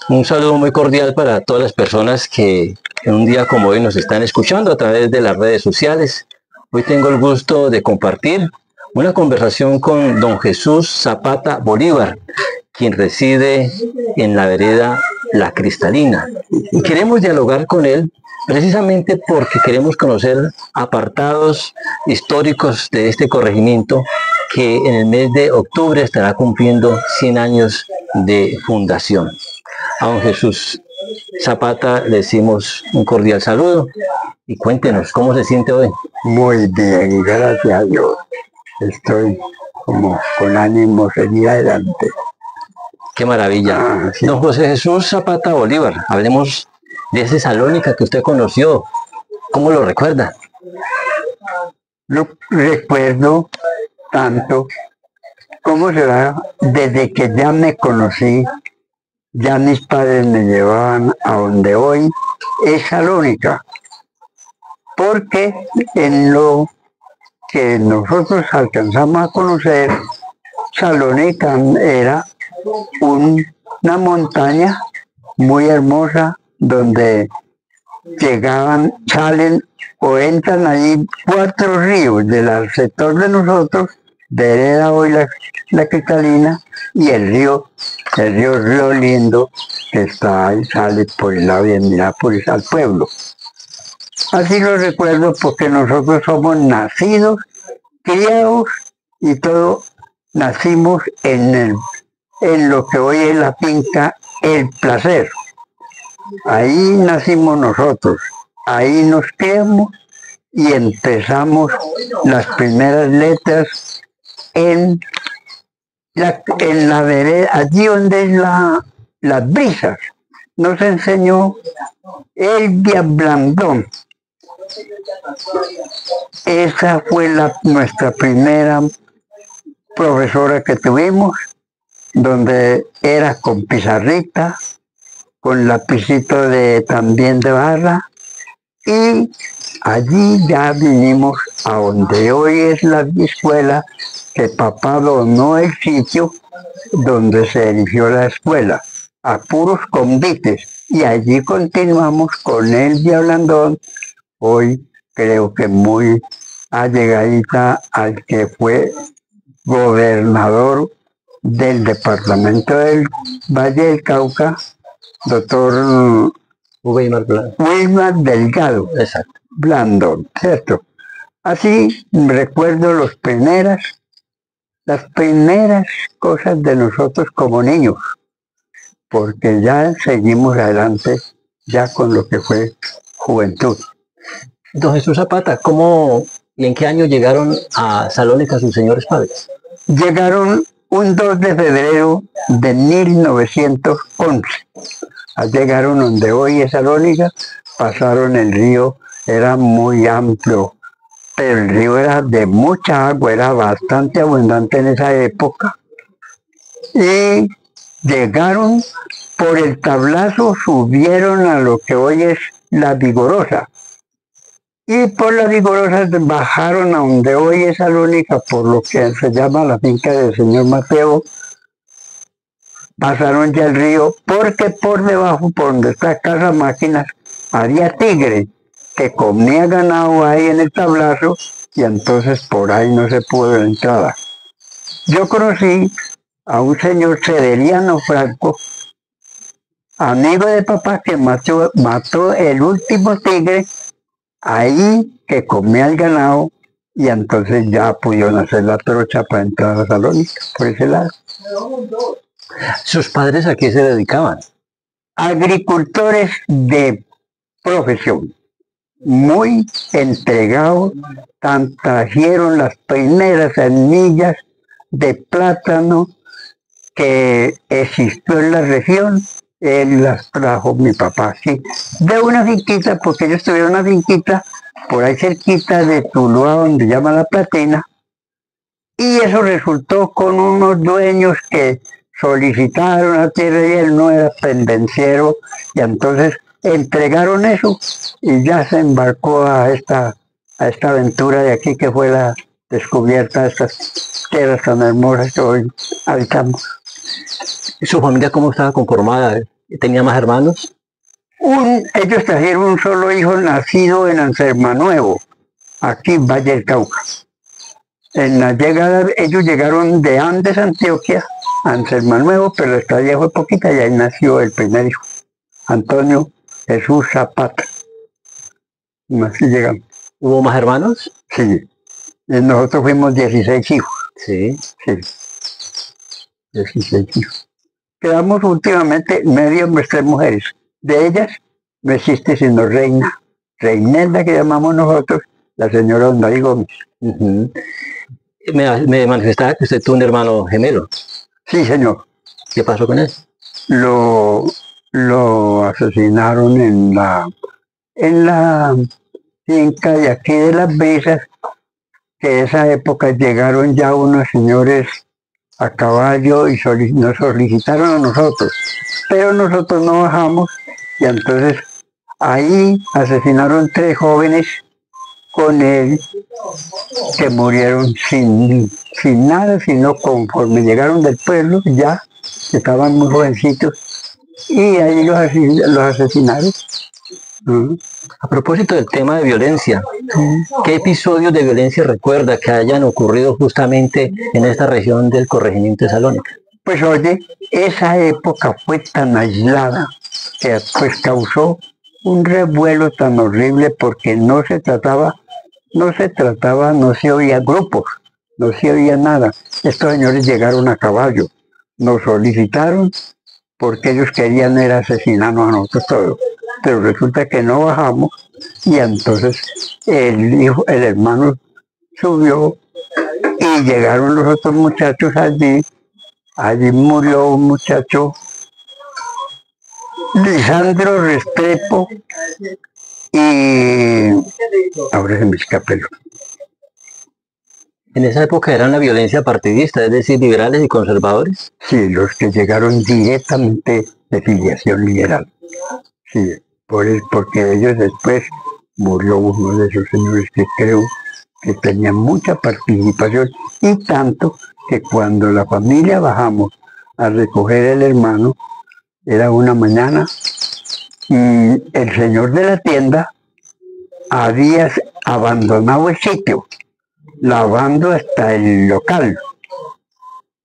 Un saludo muy cordial para todas las personas que en un día como hoy nos están escuchando a través de las redes sociales. Hoy tengo el gusto de compartir una conversación con don Jesús Zapata Bolívar, quien reside en la vereda La Cristalina. Y queremos dialogar con él precisamente porque queremos conocer apartados históricos de este corregimiento que en el mes de octubre estará cumpliendo 100 años de fundación. A don Jesús Zapata le decimos un cordial saludo y cuéntenos cómo se siente hoy. Muy bien, gracias a Dios. Estoy como con ánimo seguir adelante. Qué maravilla. Sí. Don José Jesús Zapata Bolívar, hablemos de ese Salónica que usted conoció. ¿Cómo lo recuerda? Lo recuerdo tanto, ¿cómo será? Desde que ya me conocí, ya mis padres me llevaban a donde hoy es Salónica, porque en lo que nosotros alcanzamos a conocer, Salónica era una montaña muy hermosa donde salen o entran allí 4 ríos del sector de nosotros, de Hereda hoy la Cristalina, y el río Río Lindo, que está ahí, sale por el lado de Mirápolis al pueblo. Así lo recuerdo porque nosotros somos nacidos, criados y todo, nacimos en lo que hoy es la finca El Placer. Ahí nacimos nosotros, ahí nos criamos y empezamos las primeras letras en la vereda, allí donde es las brisas. Nos enseñó Elvia Blandón. Esa fue nuestra primera profesora que tuvimos, donde era con pizarrita, con lapicito también de barra, y allí ya vinimos a donde hoy es la escuela, que papá donó el sitio donde se erigió la escuela, a puros convites, y allí continuamos con Elvia Blandón, hoy creo que muy allegadita al que fue gobernador del departamento del Valle del Cauca, doctor Wilmar Delgado. Exacto. Blandón, ¿cierto? Así recuerdo las primeras cosas de nosotros como niños, porque ya seguimos adelante ya con lo que fue juventud. Don Jesús Zapata, ¿cómo y en qué año llegaron a Salónica sus señores padres? Llegaron un 2 de febrero de 1911. Llegaron donde hoy es Salónica, pasaron el río, era muy amplio, pero el río era de mucha agua, era bastante abundante en esa época. Y llegaron por el tablazo, subieron a lo que hoy es La Vigorosa. Y por La Vigorosa bajaron a donde hoy es Salónica, por lo que se llama la finca del señor Mateo. Pasaron ya el río, porque por debajo, por donde está Casa Máquinas, había tigre que comía ganado ahí en el tablazo, y entonces por ahí no se pudo la entrada. Yo conocí a un señor Severiano Franco, amigo de papá, que mató el último tigre ahí, que comía el ganado, y entonces ya pudieron hacer la trocha para entrar a Salónica por ese lado. ¿Sus padres a qué se dedicaban? Agricultores de profesión, muy entregados, trajeron las primeras semillas de plátano que existió en la región, él las trajo mi papá, sí, de una finquita, porque ellos tuvieron una finquita por ahí cerquita de Tuluá, donde llama La Platina, y eso resultó con unos dueños que solicitaron la tierra y él no era pendenciero, y entonces entregaron eso y ya se embarcó a esta aventura de aquí, que fue la descubierta de estas tierras tan hermosas que hoy habitamos. ¿Su familia cómo estaba conformada? ¿Tenía más hermanos? Ellos trajeron un solo hijo nacido en Ansermanuevo, aquí en Valle del Cauca. En la llegada, ellos llegaron de Andes, Antioquia, a Ansermanuevo, pero la estadía fue poquita y ahí nació el primer hijo, Antonio Jesús Zapata. Así llegamos. ¿Hubo más hermanos? Sí. Y nosotros fuimos 16 hijos. Sí. Sí. 16 hijos. Quedamos últimamente medio hombres, 3 mujeres. De ellas no existe sino Reina. Reinelda, que llamamos nosotros, la señora Donday Gómez. Me manifestaba que usted tuvo un hermano gemelo. Sí, señor. ¿Qué pasó con él? Lo asesinaron en la finca de aquí de Las Brisas, que en esa época llegaron ya unos señores a caballo y nos solicitaron a nosotros, pero nosotros no bajamos y entonces ahí asesinaron 3 jóvenes con él que murieron sin nada, sino conforme llegaron del pueblo, ya estaban muy jovencitos y ahí los asesinaron. A propósito del tema de violencia, ¿qué episodios de violencia recuerda que hayan ocurrido justamente en esta región del corregimiento de Salónica? Pues oye, esa época fue tan aislada que pues causó un revuelo tan horrible porque no se oía grupos, no se oía nada. Estos señores llegaron a caballo, nos solicitaron porque ellos querían era asesinarnos a nosotros todos. Pero resulta que no bajamos y entonces el hermano subió y llegaron los otros muchachos allí. Allí murió un muchacho, Lisandro Restrepo, y ahora se me escapa el... En esa época era una violencia partidista, es decir, liberales y conservadores. Sí, los que llegaron directamente de filiación liberal. Sí, porque ellos después murió uno de esos señores que creo que tenía mucha participación y tanto que cuando la familia bajamos a recoger el hermano, era una mañana y el señor de la tienda había abandonado el sitio, lavando hasta el local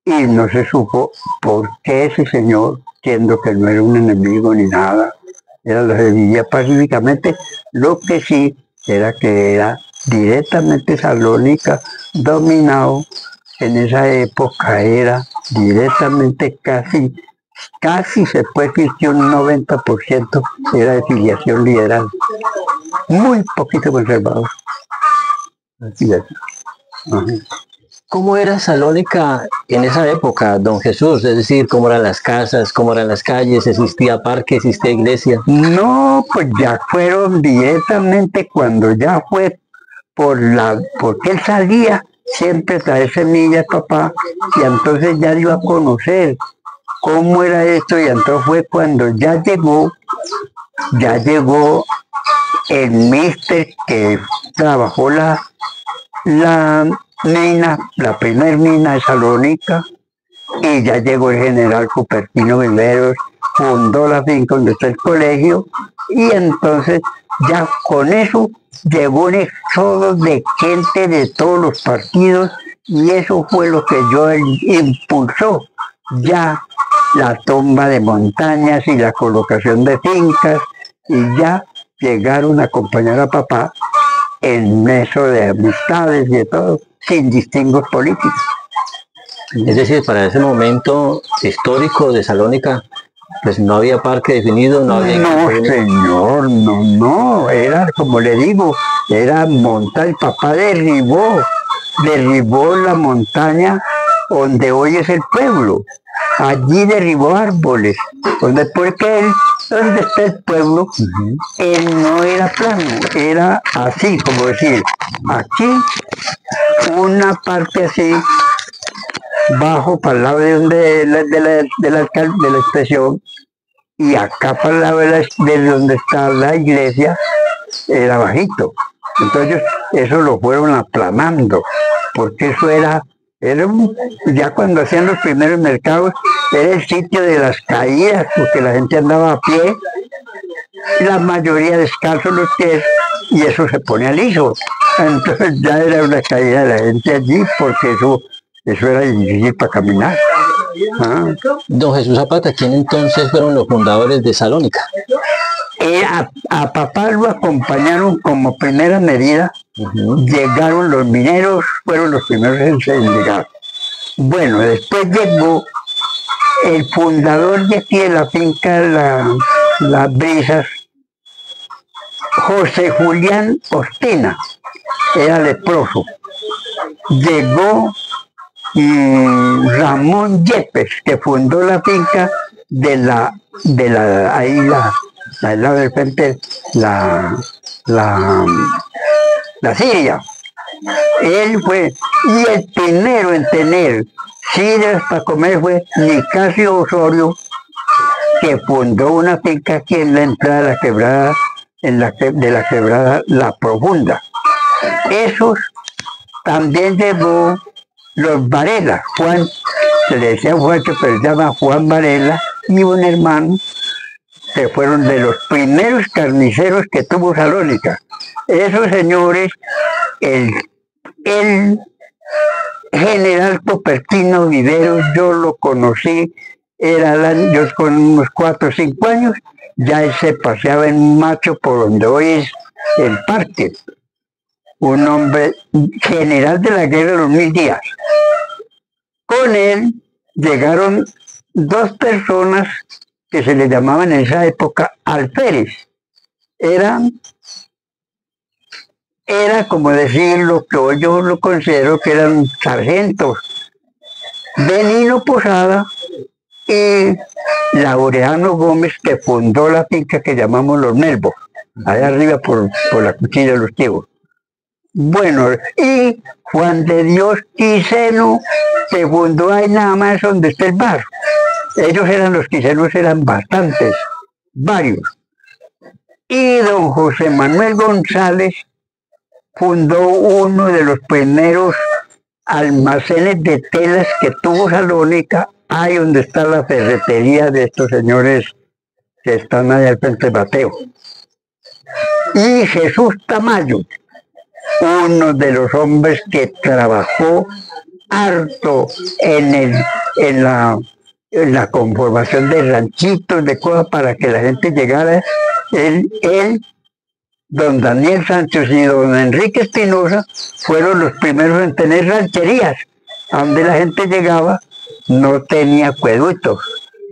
y no se supo por qué ese señor, siendo que no era un enemigo ni nada, se vivía pacíficamente. Lo que sí era que era directamente Salónica dominado. En esa época era directamente casi se puede decir que un 90% era de filiación liberal. Muy poquito conservador. Así es. Ajá. ¿Cómo era Salónica en esa época, don Jesús? Es decir, ¿cómo eran las casas, cómo eran las calles? ¿Existía parque, existía iglesia? No, pues ya fueron directamente cuando ya fue porque él salía siempre traer semillas, papá, y entonces ya dio a conocer cómo era esto, y entonces fue cuando ya llegó el mister que trabajó la mina, la primer mina de Salónica, y ya llegó el general Cupertino Viveros, fundó la finca donde está el colegio, y entonces ya con eso llegó un éxodo de gente de todos los partidos, y eso fue lo que yo impulsó ya la toma de montañas y la colocación de fincas, y ya llegaron a acompañar a papá en eso de amistades y de todo, sin distingos políticos. Es decir, para ese momento histórico de Salónica, pues no había parque definido, no había... No, señor, no, era como le digo, era montar, el papá derribó la montaña donde hoy es el pueblo, allí derribó árboles, donde está el pueblo, él no era plano, era así, como decir, aquí una parte así, bajo para el lado de la expresión, y acá para el lado de donde está la iglesia era bajito. Entonces eso lo fueron aplanando, porque eso era Ya cuando hacían los primeros mercados, era el sitio de las caídas, porque la gente andaba a pie, la mayoría descalzos los pies, y eso se ponía liso. Entonces ya era una caída de la gente allí, porque eso era difícil para caminar. Ah. Don Jesús Zapata, ¿quién entonces fueron los fundadores de Salónica? A papá lo acompañaron como primera medida. Llegaron los mineros, fueron los primeros en llegar. Bueno, después llegó el fundador de aquí de la finca Las Brisas, José Julián Ostina, era leproso. Llegó Ramón Yepes, que fundó la finca ahí al lado del frente, la Siria. Él fue, y el primero en tener sidras para comer fue Nicasio Osorio, que fundó una finca aquí en la entrada de la quebrada, de la quebrada La Profunda. Esos también llevó los Varela, Juan, se le decía Juan, pero se llama Juan Varela, y un hermano, que fueron de los primeros carniceros que tuvo Salónica. Esos señores, el general Copertino Vivero, yo lo conocí, yo con unos 4 o 5 años, ya él se paseaba en Macho por donde hoy es el parque. Un hombre general de la guerra de los 1000 días. Con él llegaron 2 personas que se le llamaban en esa época alférez. Era como decir lo que hoy yo lo considero que eran sargentos. Benino Posada y Laureano Gómez, que fundó la finca que llamamos Los Melvos, allá arriba por la Cuchilla de los Chivos. Bueno, y Juan de Dios Quiseno, que fundó ahí nada más donde está el bar. Ellos los quisenos eran bastantes, varios. Y don José Manuel González fundó uno de los primeros almacenes de telas que tuvo Salónica, ahí donde está la ferretería de estos señores que están allá al frente de Mateo. Y Jesús Tamayo, uno de los hombres que trabajó harto en la conformación de ranchitos, de cosas para que la gente llegara. Él, don Daniel Sánchez y don Enrique Espinosa fueron los primeros en tener rancherías, a donde la gente llegaba, no tenía acueductos,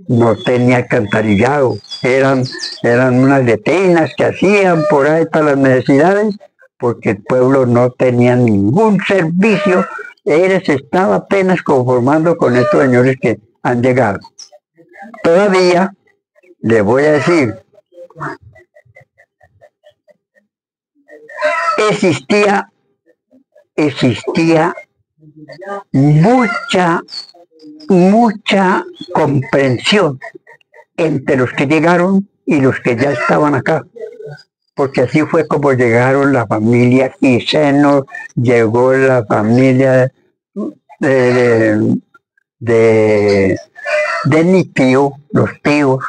no tenía alcantarillado, eran unas letrinas que hacían por ahí para las necesidades, porque el pueblo no tenía ningún servicio, se estaba apenas conformando con estos señores que han llegado. Todavía, le voy a decir, existía mucha comprensión entre los que llegaron y los que ya estaban acá, porque así fue como llegaron la familia Quiseno, llegó la familia de mi tío, los tíos,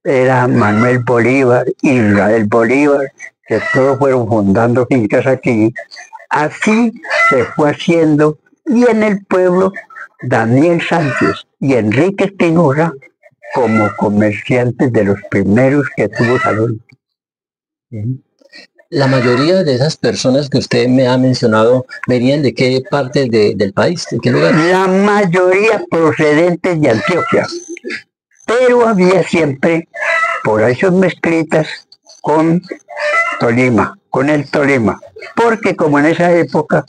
era Manuel Bolívar, Israel Bolívar, que todos fueron fundando fincas aquí. Así se fue haciendo, y en el pueblo Daniel Sánchez y Enrique Espinosa como comerciantes de los primeros que tuvo Salónica. La mayoría de esas personas que usted me ha mencionado venían de qué parte del país, de qué lugar. La mayoría procedentes de Antioquia, pero había siempre por ahí sus mezclitas con Tolima, con el Tolima, porque como en esa época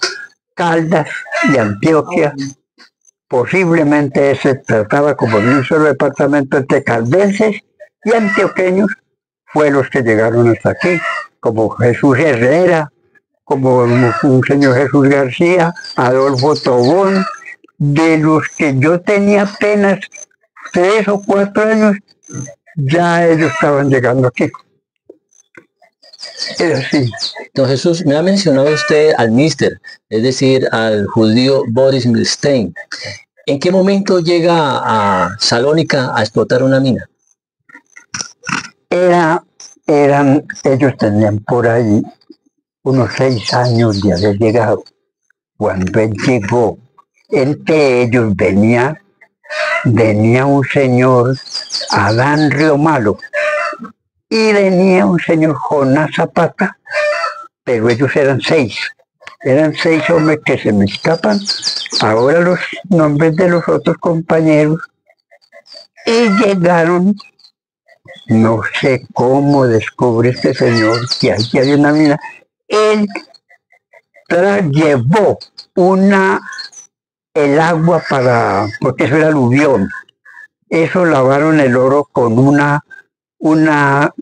Caldas y Antioquia posiblemente se trataba como de un solo departamento entre caldenses y antioqueños, fue los que llegaron hasta aquí, como Jesús Herrera, como un señor Jesús García, Adolfo Tobón, de los que yo tenía apenas 3 o 4 años, ya ellos estaban llegando aquí. Pero sí, Don Jesús, me ha mencionado usted al mister, es decir, al judío Boris Milstein. ¿En qué momento llega a Salónica a explotar una mina? ellos tenían por ahí unos 6 años de haber llegado. Cuando él llegó, entre ellos venía un señor, Adán Riomalo, y venía un señor Jonás Zapata, pero ellos eran 6 hombres que se me escapan ahora los nombres de los otros compañeros, y llegaron, no sé cómo descubre este señor que aquí había una mina. Él llevó el agua porque eso era aluvión. Eso lavaron el oro con una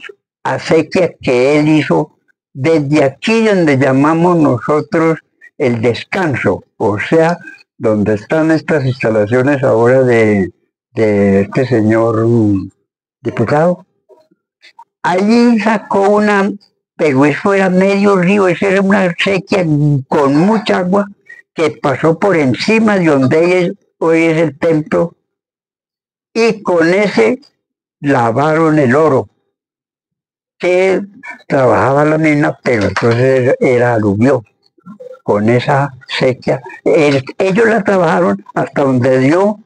acequia que él hizo desde aquí donde llamamos nosotros el descanso, o sea, donde están estas instalaciones ahora de este señor diputado. Allí sacó pero eso era medio río, eso era una acequia con mucha agua que pasó por encima de donde hoy es el templo, y con ese lavaron el oro, que trabajaba la mina, pero entonces era aluvión, con esa sequía. Ellos la trabajaron hasta donde dio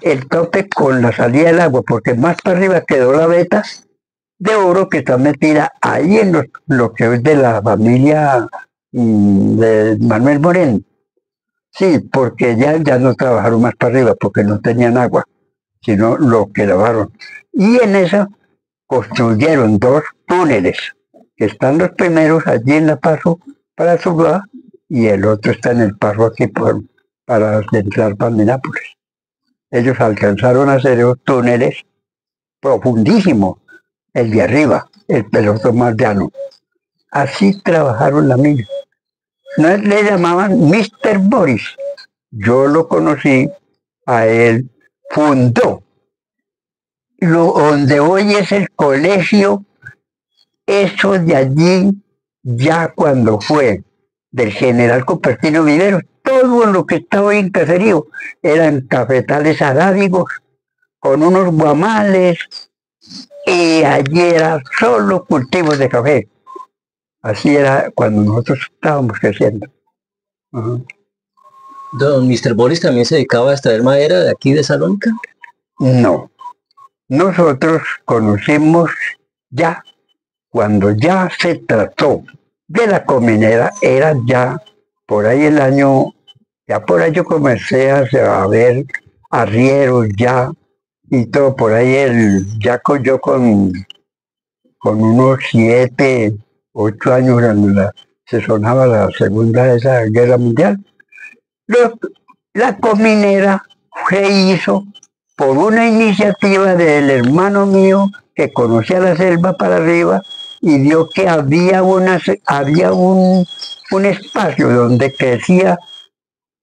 el tope con la salida del agua, porque más para arriba quedó la veta de oro que está metida ahí en lo que es de la familia de Manuel Moreno. Sí, porque ya no trabajaron más para arriba, porque no tenían agua, sino lo que lavaron. Y en eso construyeron 2 túneles, que están los primeros allí en la Paso para Tuluá, y el otro está en el Paso aquí para entrar para Minápolis. Ellos alcanzaron a hacer 2 túneles profundísimos, el de arriba, el peloto más llano. Así trabajaron la mina. No le llamaban Mr. Boris. Yo lo conocí a él, fundó donde hoy es el colegio, eso de allí, ya cuando fue del general Cupertino Viveros, todo lo que estaba hoy en Caserío eran cafetales arábigos con unos guamales, y allí era solo cultivos de café. Así era cuando nosotros estábamos creciendo. Don Mr. Boris también se dedicaba a extraer madera de aquí de Salónica. No, nosotros conocimos ya, cuando ya se trató de la cominera, era ya por ahí ya por ahí yo comencé a ver arrieros ya, y todo por ahí, yo con unos 7, 8 años, cuando se sonaba la Segunda esa Guerra Mundial. La cominera se hizo por una iniciativa del hermano mío que conocía la selva para arriba, y vio que había un espacio donde crecía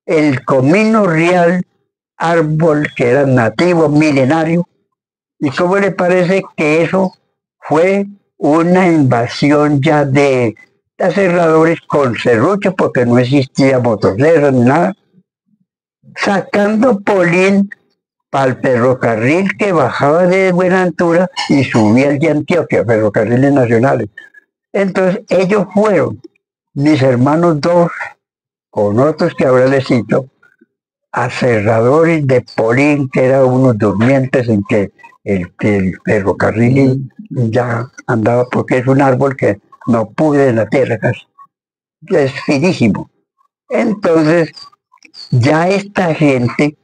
el comino real, árbol que era nativo, milenario. ¿Y cómo le parece que eso fue una invasión ya de aserradores con serrucho, porque no existía motosierra ni nada, sacando polín para el ferrocarril que bajaba de Buenaventura y subía al de Antioquia, ferrocarriles nacionales? Entonces ellos fueron, mis hermanos 2, con otros que ahora les cito, aserradores de polín, que eran unos durmientes en que el ferrocarril ya andaba, porque es un árbol que no pude en la tierra casi, es finísimo. Entonces ya esta gente,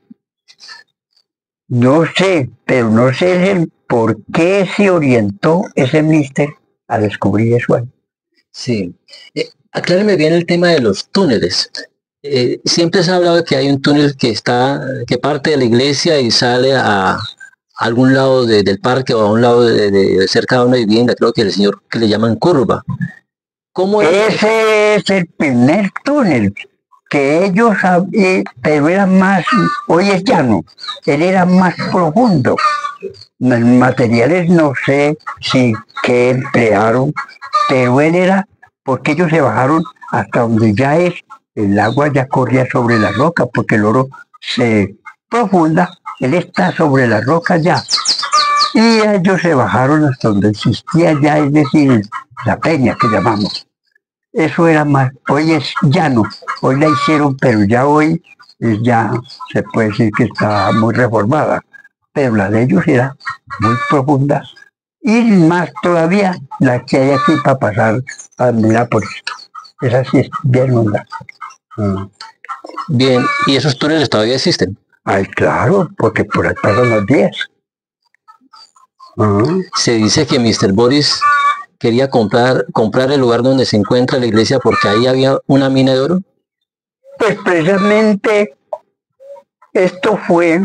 no sé, pero no sé el por qué se orientó ese mister a descubrir eso ahí. Sí. Acláreme bien el tema de los túneles. Siempre se ha hablado de que hay un túnel que parte de la iglesia y sale a algún lado del parque, o a un lado cerca de una vivienda, creo que el señor que le llaman curva. ¿Cómo es? Ese es el primer túnel que ellos, pero era más, hoy es llano, él era más profundo. Los materiales no sé qué emplearon, pero él era porque ellos se bajaron hasta donde ya es, el agua ya corría sobre la roca, porque el oro se profunda, él está sobre la roca ya. Y ellos se bajaron hasta donde existía ya, es decir, la peña que llamamos. Eso era más, hoy es llano, hoy la hicieron, pero ya hoy ya se puede decir que está muy reformada, pero la de ellos era muy profunda y más todavía la que hay aquí para pasar a Mirápolis. Esa sí es bien honda. Bien, ¿y esos túneles todavía existen? Ay, claro, porque por ahí pasan los 10. Se dice que Mr. Boris quería comprar el lugar donde se encuentra la iglesia porque ahí había una mina de oro. Pues precisamente esto fue,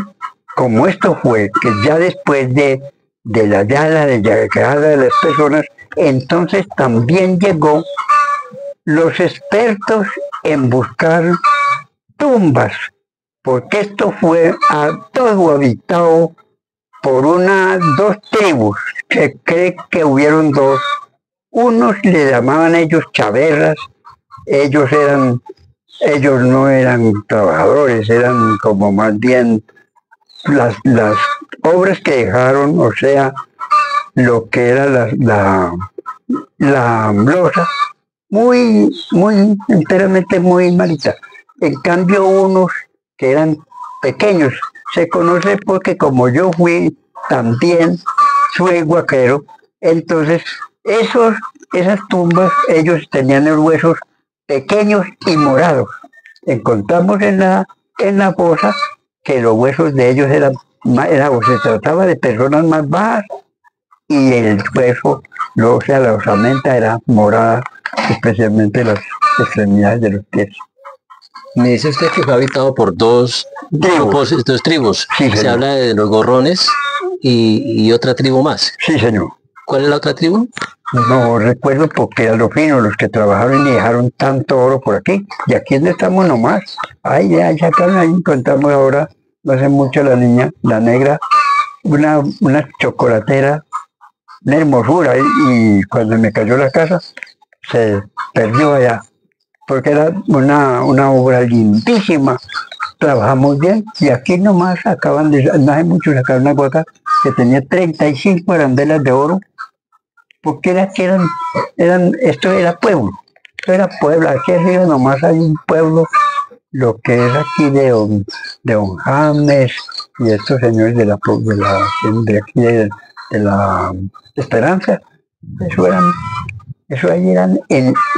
que ya después de la llegada de las personas, entonces también llegó los expertos en buscar tumbas, porque esto fue a todo habitado por dos tribus, que cree que hubieron dos. Unos le llamaban ellos chaverras, ellos no eran trabajadores, eran como más bien las obras que dejaron, o sea, lo que era la losa, muy enteramente muy malita. En cambio, unos que eran pequeños, se conoce porque como yo fui también, soy guaquero, entonces esas tumbas, ellos tenían los huesos pequeños y morados. Encontramos en la fosa que los huesos de ellos se trataba de personas más bajas y el hueso, o sea, la osamenta era morada, especialmente las extremidades de los pies. Me dice usted que fue habitado por dos tribus. Sí, se habla de los gorrones y otra tribu más. Sí, señor. ¿Cuál es la otra tribu? No recuerdo porque eran los finos los que trabajaron y dejaron tanto oro por aquí. Y aquí es donde estamos nomás. Ahí sacaron, ahí encontramos ahora, no hace mucho la niña, la negra, una chocolatera, una hermosura. Y cuando me cayó la casa, se perdió allá. Porque era una obra lindísima. Trabajamos bien y aquí nomás no hace mucho sacaron una guaca que tenía 35 arandelas de oro, porque esto era pueblo, aquí arriba nomás hay un pueblo, lo que es aquí de don James y estos señores de aquí de la Esperanza, eso ahí eran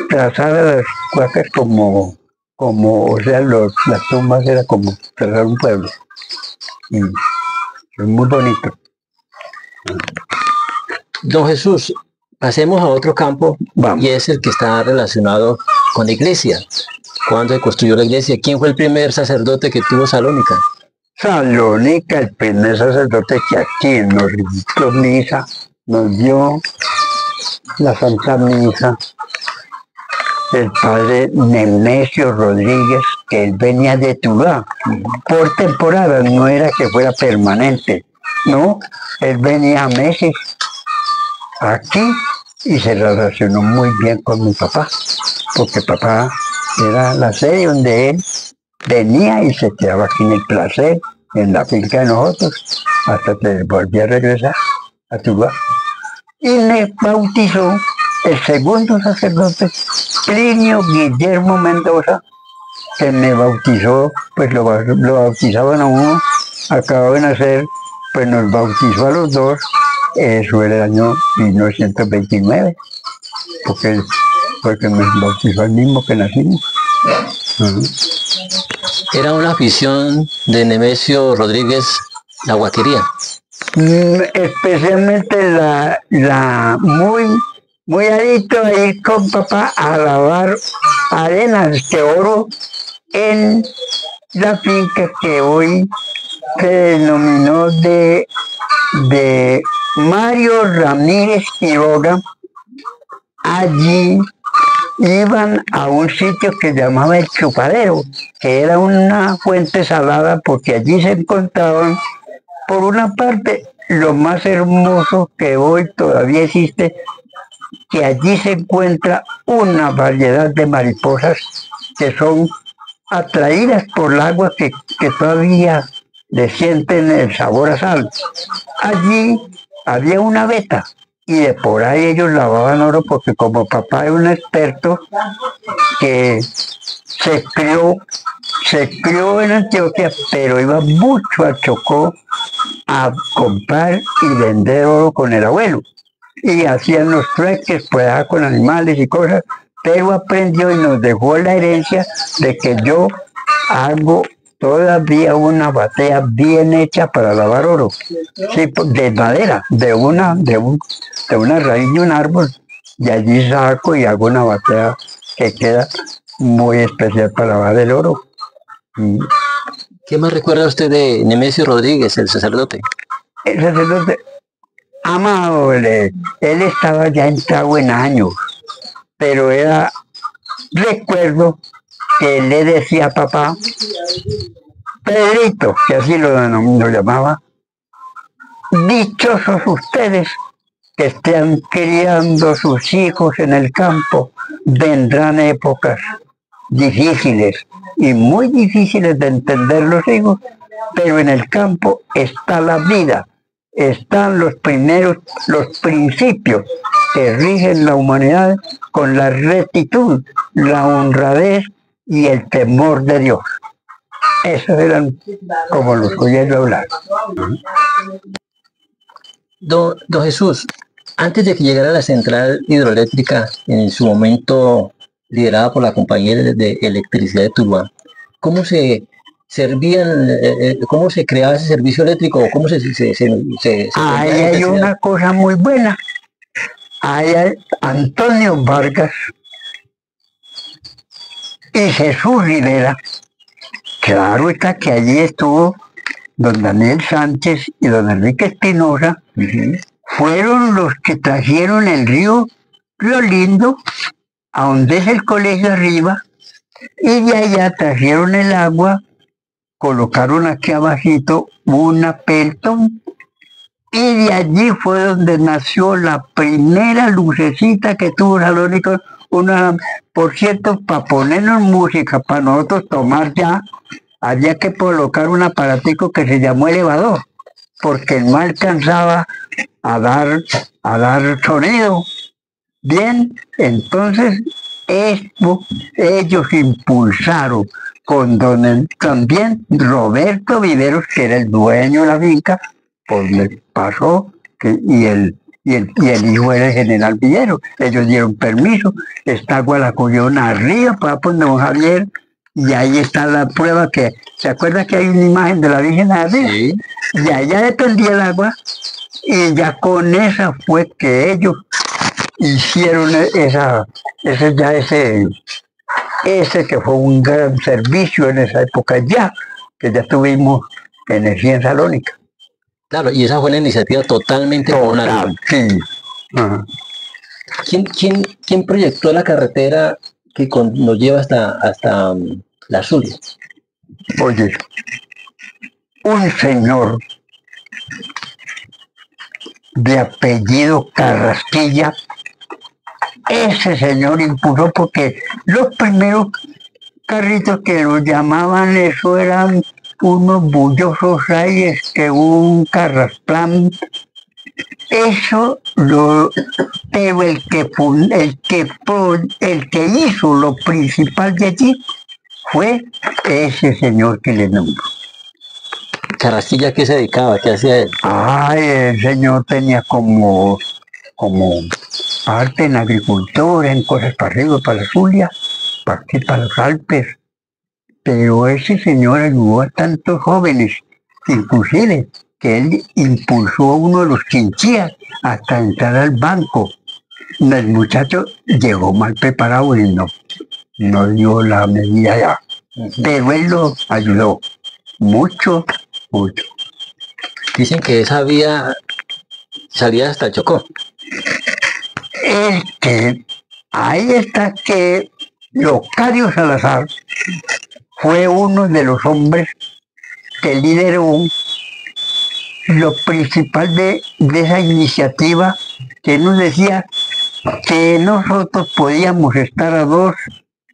trazadas las guacas como o sea, las tumbas era como trazar un pueblo, y es muy bonito. Don Jesús, pasemos a otro campo. Vamos. Y es el que está relacionado con la iglesia. ¿Cuándo se construyó la iglesia? ¿Quién fue el primer sacerdote que tuvo Salónica? Salónica, el primer sacerdote que aquí nos dio misa, nos dio la Santa Misa, el padre Nemesio Rodríguez, que él venía de Tuluá por temporada, no era que fuera permanente, no, él venía a meses aquí y se relacionó muy bien con mi papá, porque papá era la sede donde él venía y se quedaba aquí en el Placer, en la finca de nosotros, hasta que volví a regresar a Tuluá. Y me bautizó el segundo sacerdote, Plinio Guillermo Mendoza, que me bautizó, pues lo bautizaban a uno, acababa de nacer, pues nos bautizó a los dos. Eso era el año 1929, porque me bautizó el mismo que nacimos. Era una afición de Nemesio Rodríguez la guaquería. Especialmente la muy adicto a ir con papá a lavar arenas de oro en la finca que hoy se denominó de Mario Ramírez Quiroga. Allí iban a un sitio que llamaba el Chupadero, que era una fuente salada, porque allí se encontraban, por una parte, lo más hermoso que hoy todavía existe, que allí se encuentra una variedad de mariposas que son atraídas por el agua que todavía le sienten el sabor a sal. Allí había una veta y de por ahí ellos lavaban oro porque como papá era un experto que se crió en Antioquia, pero iba mucho a Chocó a comprar y vender oro con el abuelo. Y hacían los trueques pues, con animales y cosas, pero aprendió y nos dejó la herencia de que yo hago todavía una batea bien hecha para lavar oro. Sí, de madera, de una raíz de un árbol, y allí saco y hago una batea que queda muy especial para lavar el oro. ¿Qué más recuerda usted de Nemesio Rodríguez, el sacerdote? El sacerdote amable, él estaba ya entrado en años, pero recuerdo que le decía a papá, Pedrito, que así lo llamaba, dichosos ustedes que estén criando sus hijos en el campo, vendrán épocas difíciles y muy difíciles de entender los hijos, pero en el campo está la vida, están los principios que rigen la humanidad con la rectitud, la honradez y el temor de Dios. Esos eran como los oía yo hablar. Don Jesús, antes de que llegara la central hidroeléctrica, en su momento liderada por la Compañía de Electricidad de Tuluá, ¿cómo se cómo se creaba ese servicio eléctrico? ¿O cómo ahí hay una cosa muy buena. Ahí hay Antonio Vargas y Jesús Rivera. Claro está que allí estuvo don Daniel Sánchez y don Enrique Espinosa. Fueron los que trajeron el río Lindo, a donde es el colegio arriba, y de allá trajeron el agua, colocaron aquí abajito una Pelton, y de allí fue donde nació la primera lucecita que tuvo Salónico, por cierto, para ponernos música, para nosotros tomar ya, había que colocar un aparatico que se llamó elevador, porque no alcanzaba a dar sonido. Bien, entonces ellos impulsaron con también Roberto Viveros, que era el dueño de la finca, por donde pasó, y el hijo era el general Villero. Ellos dieron permiso, está Gualacoyona arriba, para poner don Javier, y ahí está la prueba que, ¿se acuerda que hay una imagen de la Virgen arriba? Sí. Y allá dependía el agua, y ya con esa fue que ellos hicieron ese que fue un gran servicio en esa época ya, que ya tuvimos energía en Salónica. Claro, y esa fue una iniciativa totalmente comunal. Sí. ¿Quién proyectó la carretera que nos lleva hasta la Zulia? Oye, un señor de apellido Carrasquilla, ese señor impulsó, porque los primeros carritos que lo llamaban, eso eran unos bullosos reyes, que un carrasplan, eso pero el que hizo lo principal de allí fue ese señor que le nombró. ¿Carrasquilla qué se dedicaba? ¿Qué hacía él? El señor tenía como parte en agricultura, en cosas para arriba, para la Zulia, para los Alpes. Pero ese señor ayudó a tantos jóvenes, inclusive que él impulsó a uno de los chinchías hasta entrar al banco. El muchacho llegó mal preparado y no dio la medida ya. Pero él lo ayudó mucho. Dicen que esa vía salía hasta Chocó. Ahí está que Locario Salazar fue uno de los hombres que lideró lo principal de esa iniciativa, que nos decía que nosotros podíamos estar a 2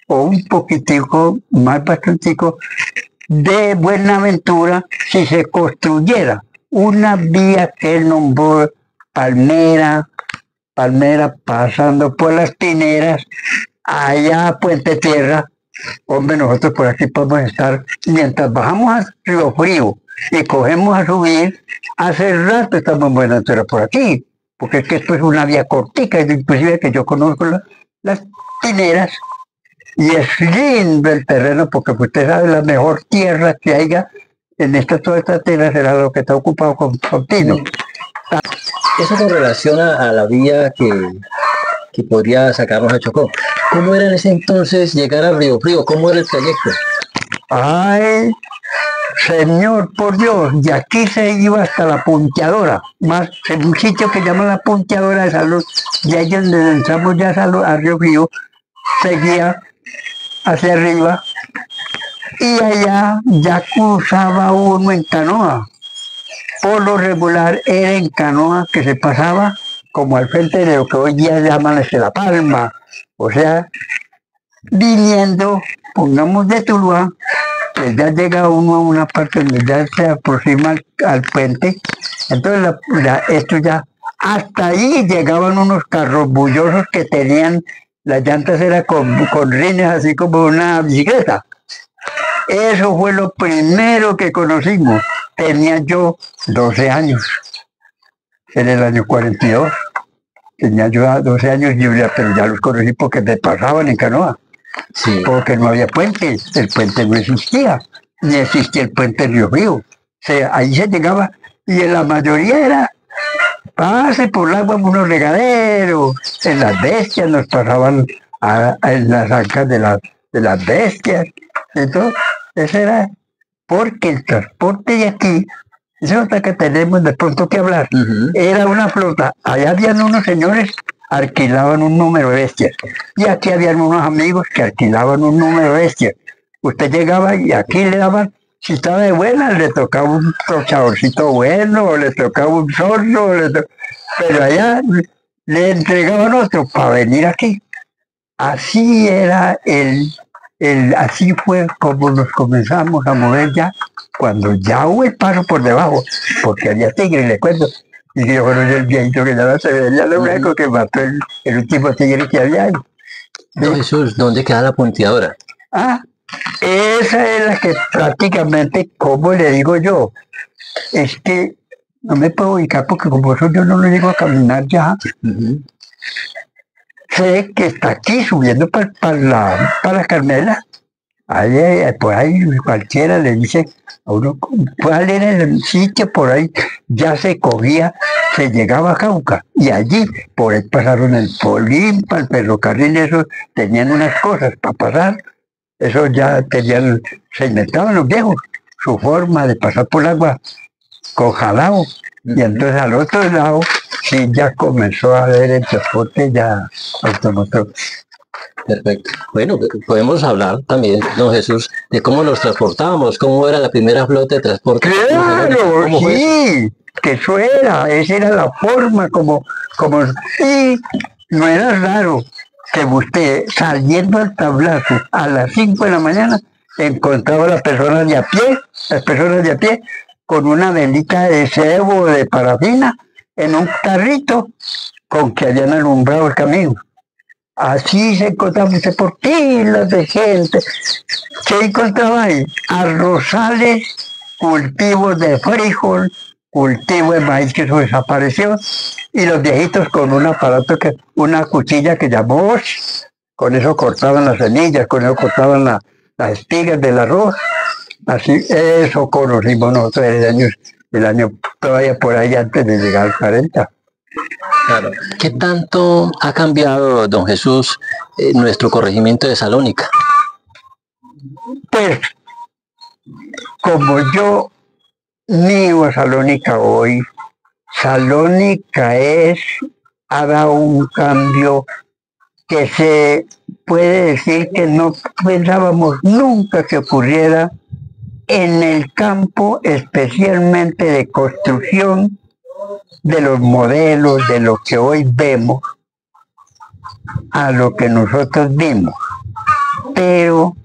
o un poquitico, más bastantico, de Buenaventura si se construyera una vía que él nombró Palmera, pasando por las Pineras, allá a Puente Tierra. Hombre, nosotros por aquí podemos estar, mientras bajamos a Río Frío y cogemos a subir, hace rato estamos en Buenaventura por aquí, porque es que esto es una vía cortica, inclusive que yo conozco las Pineras, y es lindo el terreno, porque usted sabe, la mejor tierra que haya en toda esta tierra será lo que está ocupado con pino. Eso con relación a la vía que podría sacarnos a Chocó. ¿Cómo era en ese entonces llegar a Río Frío? ¿Cómo era el trayecto? Ay, señor, por Dios, de aquí se iba hasta la Punteadora, más en un sitio que llaman la Punteadora de Salud, y ahí donde entramos ya a Río Frío, seguía hacia arriba, y allá ya cruzaba uno en canoa. Por lo regular era en canoa que se pasaba como al frente de lo que hoy día llaman La Palma, o sea, viniendo, pongamos de Tuluá, pues ya llega uno a una parte donde ya se aproxima al puente, entonces esto ya, hasta ahí llegaban unos carros bullosos que tenían, las llantas eran con rines así como una bicicleta. Eso fue lo primero que conocimos. Tenía yo 12 años, en el año 42. Tenía yo 12 años, pero ya los conocí porque me pasaban en canoa. Sí. Porque no había puente, el puente no existía, ni existía el puente Río Frío. O sea, ahí se llegaba, y en la mayoría era, pase por el agua unos regaderos, en las bestias nos pasaban en las ancas de las bestias. Entonces, eso era porque el transporte de aquí, eso es lo que tenemos de pronto que hablar, era una flota. Allá habían unos señores, alquilaban un número de bestias, y aquí habían unos amigos que alquilaban un número de bestias. Usted llegaba y aquí le daban, si estaba de buena, le tocaba un trochadorcito bueno, o le tocaba un sordo, pero allá le entregaban otro para venir aquí. Así era así fue como nos comenzamos a mover ya, cuando ya hubo el paso por debajo, porque había tigre, le cuento, y yo bueno, el viejito que ya no se veía, lo único que mató el último tigre que había ahí. No, Jesús, ¿dónde queda la Punteadora? Esa es la que prácticamente, como le digo yo, es que no me puedo ubicar porque como eso yo no lo llego a caminar ya. Sé que está aquí subiendo para Carmela. Por ahí cualquiera le dice a uno, puede leer en el sitio por ahí, ya se cogía, se llegaba a Cauca, y allí por ahí pasaron el Polimpa, el ferrocarril, eso tenían unas cosas para pasar, eso ya tenían, se inventaban los viejos, su forma de pasar por el agua con jalao, y entonces al otro lado sí ya comenzó a haber el transporte ya automotor. Perfecto. Bueno, podemos hablar también, don Jesús, de cómo nos transportábamos, cómo era la primera flota de transporte. ¡Claro! Sí, que esa era la forma como, y no era raro que usted saliendo al tablazo a las 5 de la mañana encontraba a las personas de a pie con una velita de cebo de parafina en un carrito con que habían alumbrado el camino. Así se encontraba usted por pilas de gente. ¿Qué encontraba ahí? Arrozales, cultivos de frijol, cultivo de maíz que eso desapareció, y los viejitos con un aparato, una cuchilla que llamó, con eso cortaban las semillas, con eso cortaban las espigas del arroz. Así, eso conocimos nosotros el año todavía por ahí antes de llegar al 40. Claro. ¿Qué tanto ha cambiado, don Jesús, nuestro corregimiento de Salónica? Pues, como yo vivo a Salónica hoy, Salónica ha dado un cambio que se puede decir que no pensábamos nunca que ocurriera en el campo, especialmente de construcción, de los modelos, de lo que hoy vemos. a lo que nosotros vimos, pero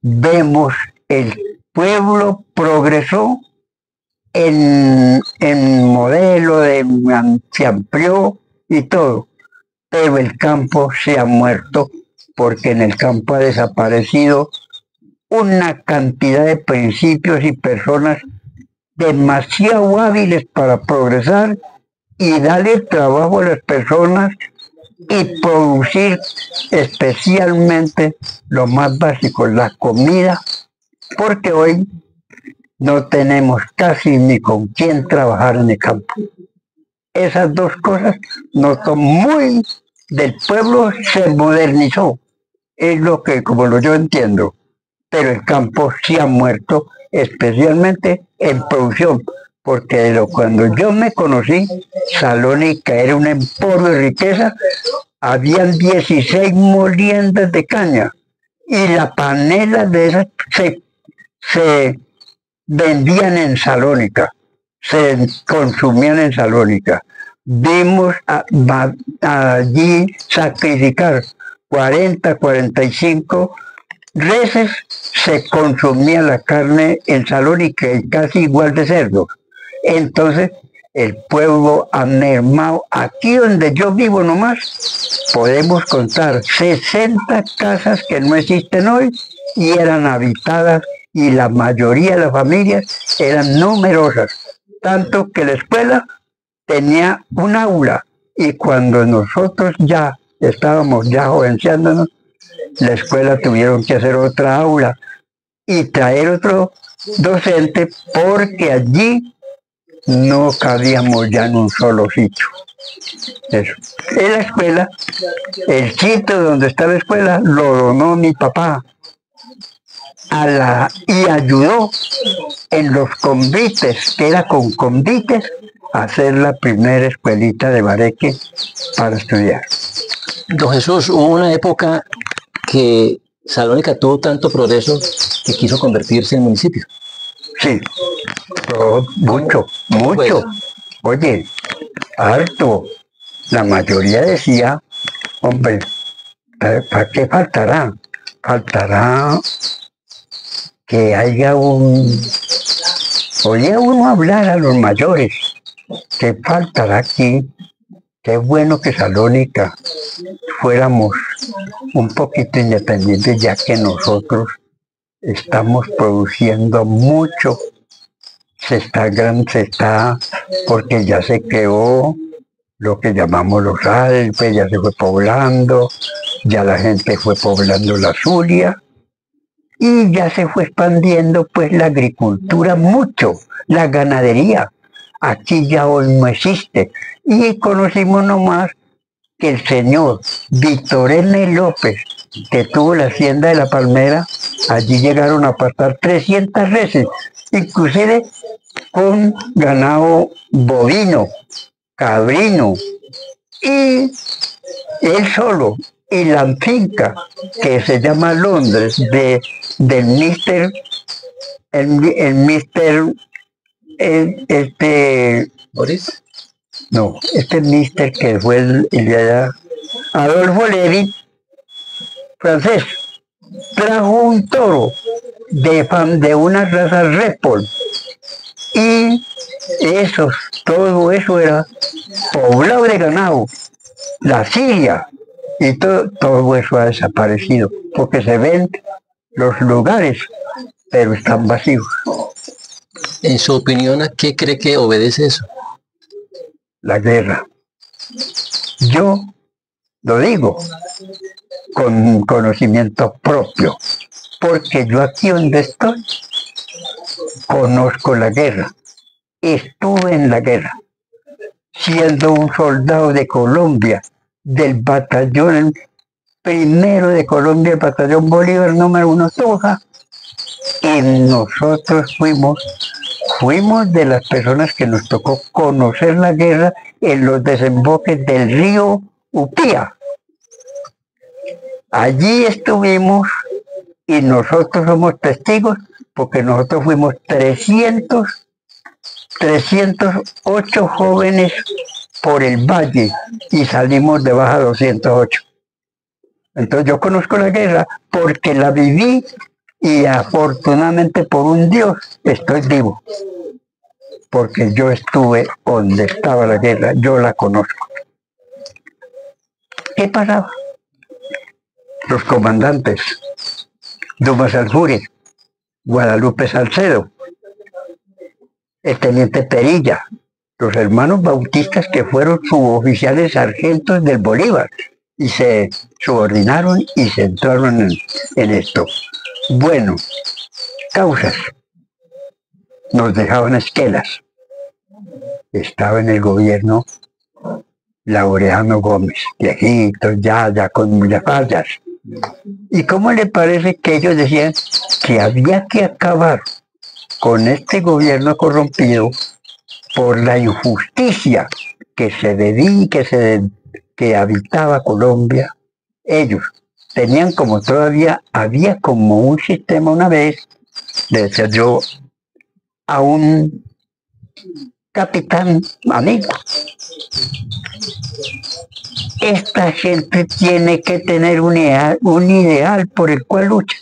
vemos el pueblo progresó en modelo, se amplió y todo, pero el campo se ha muerto porque en el campo ha desaparecido una cantidad de principios y personas demasiado hábiles para progresar y darle trabajo a las personas y producir especialmente lo más básico, la comida, porque hoy no tenemos casi ni con quién trabajar en el campo. Esas dos cosas no son muy del pueblo, se modernizó, es lo que, como lo yo entiendo, pero el campo sí ha muerto, especialmente en producción, porque cuando yo me conocí, Salónica era un emporio de riqueza, habían 16 moliendas de caña, y la panela de esas se vendían en Salónica, se consumían en Salónica. Vimos allí sacrificar 40, 45 reses, se consumía la carne en Salónica y casi igual de cerdo. Entonces el pueblo ha mermado. Aquí donde yo vivo nomás, podemos contar 60 casas que no existen hoy y eran habitadas y la mayoría de las familias eran numerosas, tanto que la escuela tenía un aula y cuando nosotros ya estábamos ya jovenciándonos, la escuela tuvieron que hacer otra aula y traer otro docente porque allí no cabíamos ya en un solo sitio. Eso. En la escuela, el sitio donde está la escuela lo donó mi papá y ayudó en los convites, que era con convites, a hacer la primera escuelita de Bareque para estudiar. Don Jesús, hubo una época que Salónica tuvo tanto progreso que quiso convertirse en municipio. Sí, mucho. Oye, harto. La mayoría decía, hombre, ¿para qué faltará? Faltará que haya oía uno hablar a los mayores, ¿qué faltará aquí? Qué bueno que Salónica fuéramos un poquito independientes, ya que nosotros estamos produciendo mucho, porque ya se creó lo que llamamos los Alpes, ya se fue poblando, ya la gente fue poblando la Zulia, y ya se fue expandiendo pues la agricultura mucho, la ganadería. Aquí ya hoy no existe. Y conocimos nomás que el señor Víctor N. López, que tuvo la hacienda de La Palmera, allí llegaron a pastar 300 reses, inclusive con ganado bovino, cabrino, y él solo, y la finca que se llama Londres, del mister, ¿Boris? No, mister que fue el de allá, Adolfo Levi, francés, trajo un toro de una raza Repol, y todo eso era poblado de ganado, la Siria, y todo eso ha desaparecido, porque se ven los lugares, pero están vacíos. En su opinión, ¿a qué cree que obedece eso? La guerra. Yo lo digo con conocimiento propio, porque yo aquí donde estoy conozco la guerra, estuve en la guerra, siendo un soldado de Colombia, del batallón primero de Colombia, el batallón Bolívar número 1 Toja, y nosotros fuimos de las personas que nos tocó conocer la guerra en los desemboques del río Upía. Allí estuvimos y nosotros somos testigos porque nosotros fuimos 308 jóvenes por el valle y salimos de baja 208. Entonces yo conozco la guerra porque la viví y afortunadamente por un Dios estoy vivo. Porque yo estuve donde estaba la guerra, yo la conozco. ¿Qué pasaba? Los comandantes, Dumas Alfuri, Guadalupe Salcedo, el teniente Perilla, los hermanos bautistas que fueron suboficiales sargentos del Bolívar y se subordinaron y se entraron en esto. Bueno, causas. Nos dejaban esquelas. Estaba en el gobierno Laureano Gómez, viejito, ya con muchas fallas. ¿Y cómo le parece que ellos decían que había que acabar con este gobierno corrompido por la injusticia que se debía, que habitaba Colombia? Ellos tenían como todavía, había como un sistema una vez, le decía yo a un capitán amigo, esta gente tiene que tener un ideal por el cual lucha.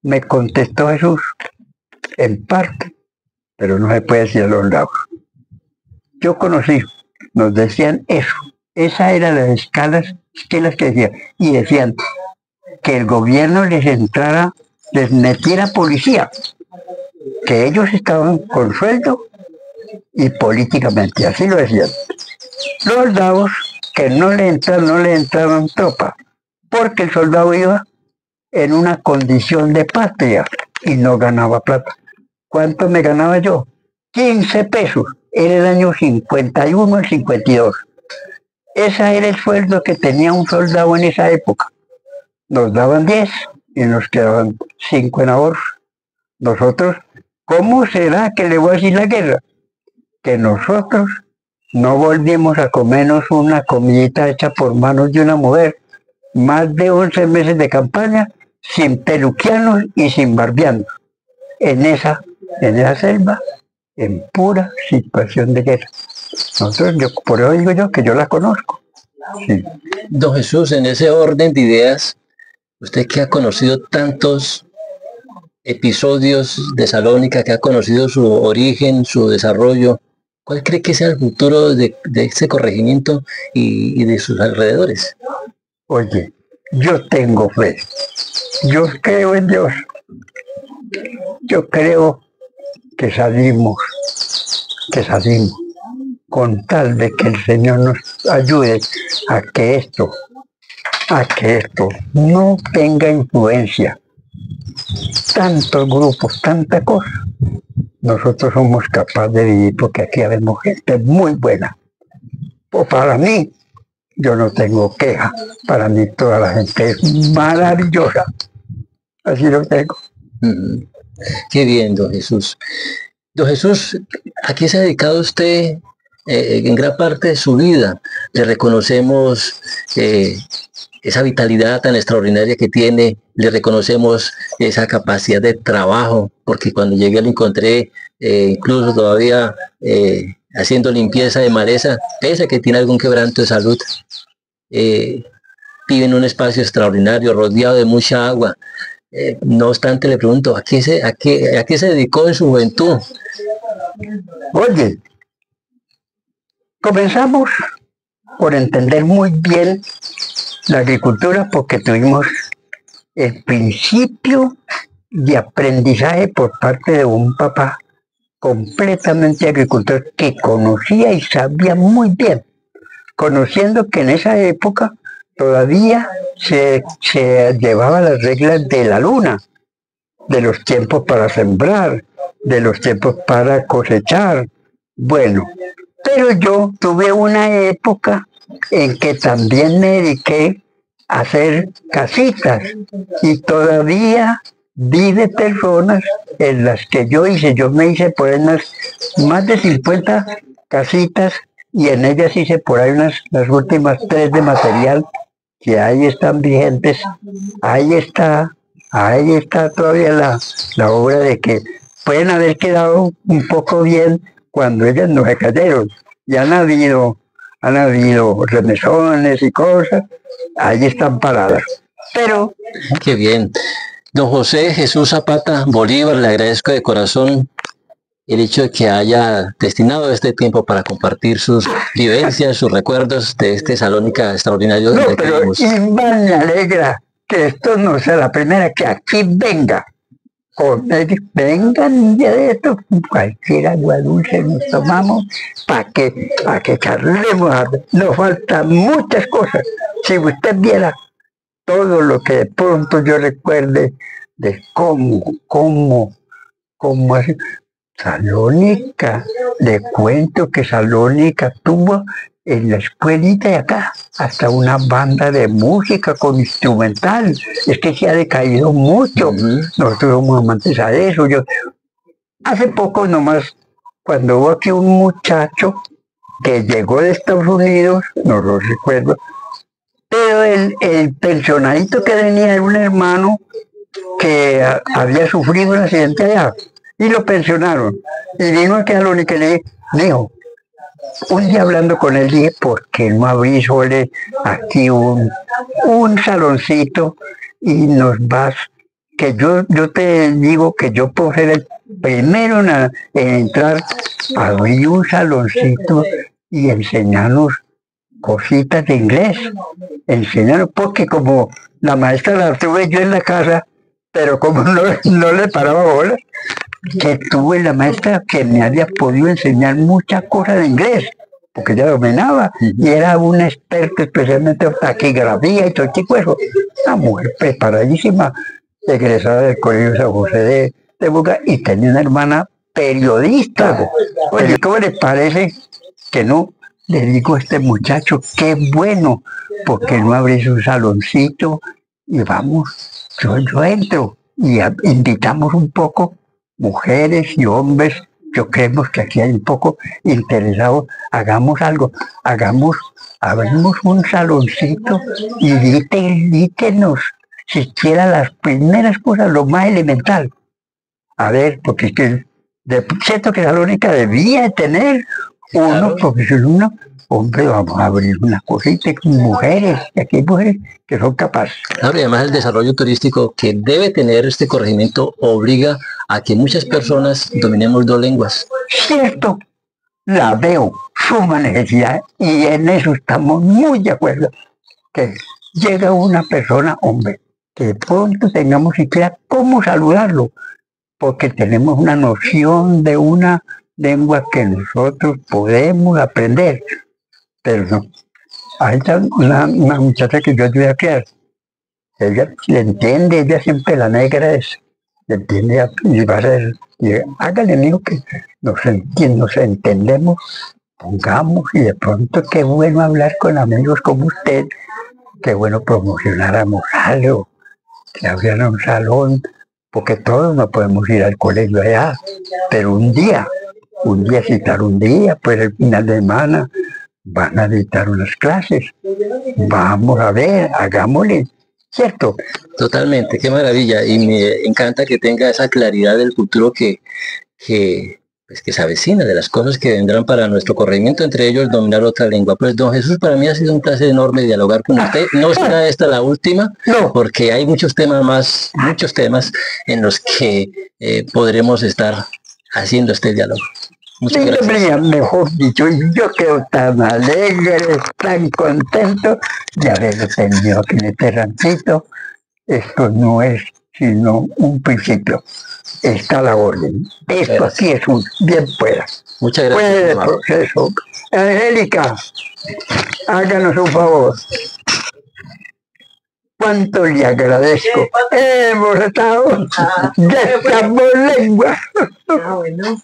Me contestó Jesús, en parte, pero no se puede decir a los lados. Yo conocí, nos decían eso, esa era las esquelas que decían, y decían que el gobierno les entrara, les metiera policía, que ellos estaban con sueldo y políticamente, así lo decían. Los soldados que no le entraban tropa, porque el soldado iba en una condición de patria y no ganaba plata. ¿Cuánto me ganaba yo? 15 pesos. Era el año 51 al 52. Ese era el sueldo que tenía un soldado en esa época. Nos daban 10 y nos quedaban 5 en ahorro. Nosotros, ¿cómo será que le voy a decir la guerra? Que nosotros no volvimos a comernos una comidita hecha por manos de una mujer. Más de 11 meses de campaña, sin peluquianos y sin barbianos. En esa selva, en pura situación de guerra. Nosotros, por eso digo yo que yo la conozco. Sí. Don Jesús, en ese orden de ideas, usted que ha conocido tantos episodios de Salónica, que ha conocido su origen, su desarrollo, ¿cuál cree que sea el futuro de ese corregimiento y de sus alrededores? Oye, yo tengo fe. Yo creo en Dios. Yo creo que salimos, con tal de que el Señor nos ayude a que esto no tenga influencia. Tantos grupos, tanta cosa. Nosotros somos capaces de vivir porque aquí habemos gente muy buena. Pues para mí, yo no tengo queja. Para mí toda la gente es maravillosa. Así lo tengo. Qué bien, don Jesús. Don Jesús, ¿a qué se ha dedicado usted en gran parte de su vida? Le reconocemos esa vitalidad tan extraordinaria que tiene, le reconocemos esa capacidad de trabajo, porque cuando llegué lo encontré incluso todavía haciendo limpieza de maleza, pese a que tiene algún quebranto de salud. Vive en un espacio extraordinario, rodeado de mucha agua. No obstante, le pregunto, ¿a qué se dedicó en su juventud? Oye, comenzamos por entender muy bien la agricultura porque tuvimos el principio de aprendizaje por parte de un papá completamente agricultor que conocía y sabía muy bien, conociendo que en esa época todavía se llevaban las reglas de la luna, de los tiempos para sembrar, de los tiempos para cosechar. Bueno, pero yo tuve una época en que también me dediqué a hacer casitas y todavía vi de personas en las que yo me hice por ahí más de 50 casitas y en ellas hice por ahí las últimas 3 de material que ahí están vigentes. Ahí está todavía la obra de que pueden haber quedado un poco bien cuando ellas no se cayeron. Y han habido han habido remesones y cosas, ahí están paradas. Pero... Qué bien. Don José Jesús Zapata Bolívar, le agradezco de corazón el hecho de que haya destinado este tiempo para compartir sus vivencias, sus recuerdos de este Salónica extraordinario. No, pero Iván me alegra que esto no sea la primera, que aquí venga. Vengan un día de esto, cualquier agua dulce nos tomamos para que charlemos. Nos faltan muchas cosas. Si usted viera todo lo que de pronto yo recuerde de cómo así. Salónica, le cuento que Salónica tuvo en la escuelita de acá hasta una banda de música con instrumental. Es que se ha decaído mucho. Nosotros somos amantes a eso. Hace poco nomás, cuando hubo aquí un muchacho que llegó de Estados Unidos, no lo recuerdo, pero el pensionadito que venía era un hermano que había sufrido un accidente allá y lo pensionaron. Y vino aquí a Salónica y le dijo, un día hablando con él dije, ¿por qué no abrís aquí un saloncito y nos vas? Que yo te digo que yo puedo ser el primero en entrar, abrir un saloncito y enseñarnos cositas de inglés. Enseñarnos, porque como la maestra la tuve yo en la casa, pero como no le paraba bola, que tuve la maestra que me había podido enseñar muchas cosas de inglés, porque ella dominaba, y era una experta especialmente en taquigrafía y todo tipo de eso. Una mujer preparadísima, egresada del Colegio San José de Boca, y tenía una hermana periodista. Oye, ¿cómo le parece que no? Le digo a este muchacho, qué bueno, porque no abrís un saloncito y vamos, yo entro y invitamos un poco mujeres y hombres. Yo creemos que aquí hay un poco interesados, hagamos algo, abrimos un saloncito y dítenos siquiera las primeras cosas, lo más elemental. A ver, porque es que siento que Salónica debía tener uno, porque si uno, hombre, vamos a abrir una cosita con mujeres, y aquí hay mujeres que son capaces. Claro, y además el desarrollo turístico que debe tener este corregimiento obliga a que muchas personas dominemos dos lenguas. Cierto, la veo, suma necesidad, y en eso estamos muy de acuerdo, que llega una persona, hombre, que de pronto tengamos siquiera cómo saludarlo, porque tenemos una noción de una lengua que nosotros podemos aprender, pero no. Ahí está una muchacha que yo ayudé a criar, ella le entiende, ella siempre la negra es, le entiende y va a ser, y hágale amigo que nos entendemos, pongamos, y de pronto qué bueno hablar con amigos como usted, qué bueno promocionar a algo, que abrieran un salón, porque todos no podemos ir al colegio allá, pero un día citar un día, pues el final de semana van a dictar unas clases, vamos a ver, hagámosle, ¿cierto? Totalmente, qué maravilla, y me encanta que tenga esa claridad del futuro que se avecina, de las cosas que vendrán para nuestro corregimiento, entre ellos dominar otra lengua. Pues don Jesús, para mí ha sido un placer enorme dialogar con usted. No será esta la última, porque hay muchos temas en los que podremos estar haciendo este diálogo. Muchas gracias. Mejor dicho, yo quedo tan alegre, tan contento de haberlo tenido aquí en este rancito. Esto no es sino un principio. Está la orden. Esto aquí es un bien pueda. Muchas gracias. Puede proceso. Angélica, háganos un favor. Cuánto le agradezco. Hemos estado de esta lengua. Bueno.